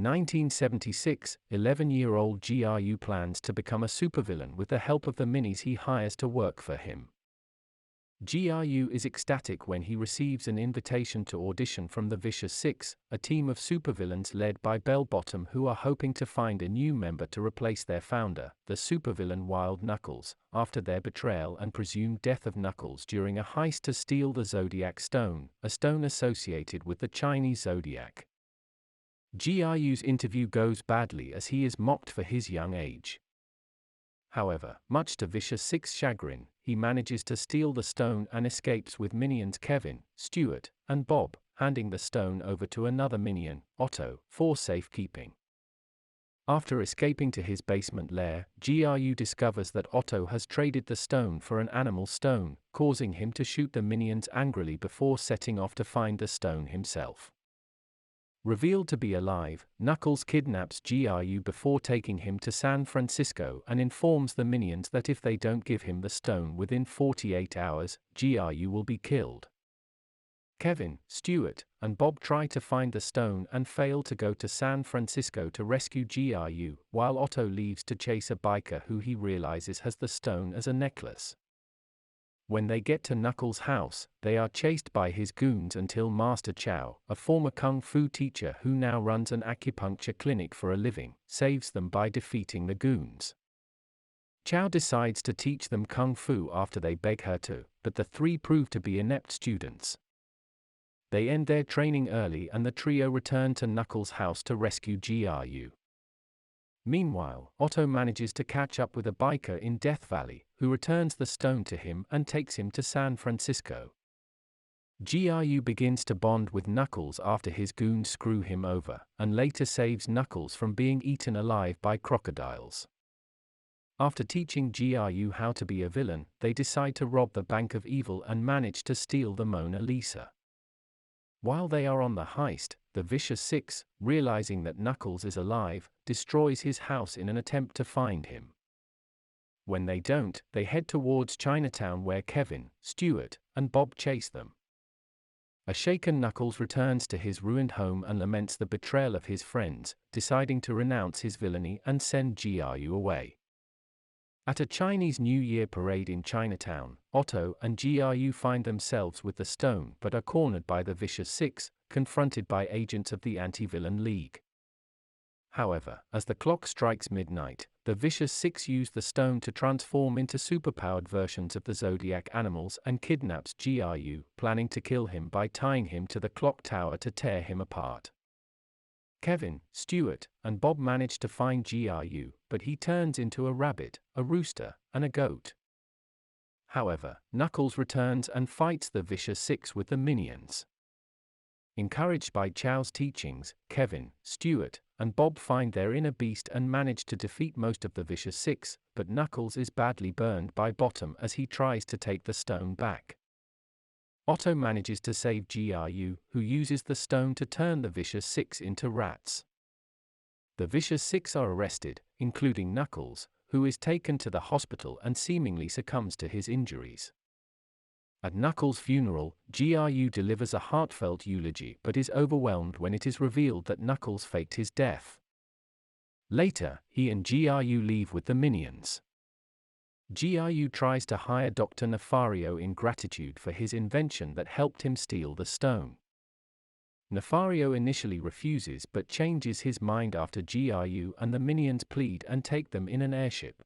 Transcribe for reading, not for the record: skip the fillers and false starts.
In 1976, 11-year-old GRU plans to become a supervillain with the help of the minis he hires to work for him. GRU is ecstatic when he receives an invitation to audition from the Vicious Six, a team of supervillains led by Belle Bottom who are hoping to find a new member to replace their founder, the supervillain Wild Knuckles, after their betrayal and presumed death of Knuckles during a heist to steal the Zodiac Stone, a stone associated with the Chinese zodiac. GRU's interview goes badly as he is mocked for his young age. However, much to Vicious Six's chagrin, he manages to steal the stone and escapes with minions Kevin, Stuart, and Bob, handing the stone over to another minion, Otto, for safekeeping. After escaping to his basement lair, GRU discovers that Otto has traded the stone for an animal stone, causing him to shoot the minions angrily before setting off to find the stone himself. Revealed to be alive, Knuckles kidnaps GRU before taking him to San Francisco and informs the minions that if they don't give him the stone within 48 hours, GRU will be killed. Kevin, Stuart, and Bob try to find the stone and fail to go to San Francisco to rescue GRU, while Otto leaves to chase a biker who he realizes has the stone as a necklace. When they get to Knuckles' house, they are chased by his goons until Master Chow, a former kung fu teacher who now runs an acupuncture clinic for a living, saves them by defeating the goons. Chow decides to teach them kung fu after they beg her to, but the three prove to be inept students. They end their training early and the trio return to Knuckles' house to rescue GRU. Meanwhile, Otto manages to catch up with a biker in Death Valley, who returns the stone to him and takes him to San Francisco. GRU begins to bond with Knuckles after his goons screw him over, and later saves Knuckles from being eaten alive by crocodiles. After teaching GRU how to be a villain, they decide to rob the Bank of Evil and manage to steal the Mona Lisa. While they are on the heist, the Vicious Six, realizing that Knuckles is alive, destroys his house in an attempt to find him. When they don't, they head towards Chinatown where Kevin, Stuart, and Bob chase them. A shaken Knuckles returns to his ruined home and laments the betrayal of his friends, deciding to renounce his villainy and send GRU away. At a Chinese New Year parade in Chinatown, Otto and GRU find themselves with the stone but are cornered by the Vicious Six, confronted by agents of the Anti-Villain League. However, as the clock strikes midnight, the Vicious Six use the stone to transform into superpowered versions of the Zodiac animals and kidnaps GRU, planning to kill him by tying him to the clock tower to tear him apart. Kevin, Stuart, and Bob manage to find GRU, but he turns into a rabbit, a rooster, and a goat. However, Knuckles returns and fights the Vicious Six with the minions. Encouraged by Chow's teachings, Kevin, Stuart, and Bob find their inner beast and manage to defeat most of the Vicious Six, but Knuckles is badly burned by Bottom as he tries to take the stone back. Otto manages to save GRU, who uses the stone to turn the Vicious Six into rats. The Vicious Six are arrested, including Knuckles, who is taken to the hospital and seemingly succumbs to his injuries. At Knuckles' funeral, GRU delivers a heartfelt eulogy but is overwhelmed when it is revealed that Knuckles faked his death. Later, he and GRU leave with the minions. GRU tries to hire Dr. Nefario in gratitude for his invention that helped him steal the stone. Nefario initially refuses but changes his mind after GRU and the minions plead and take them in an airship.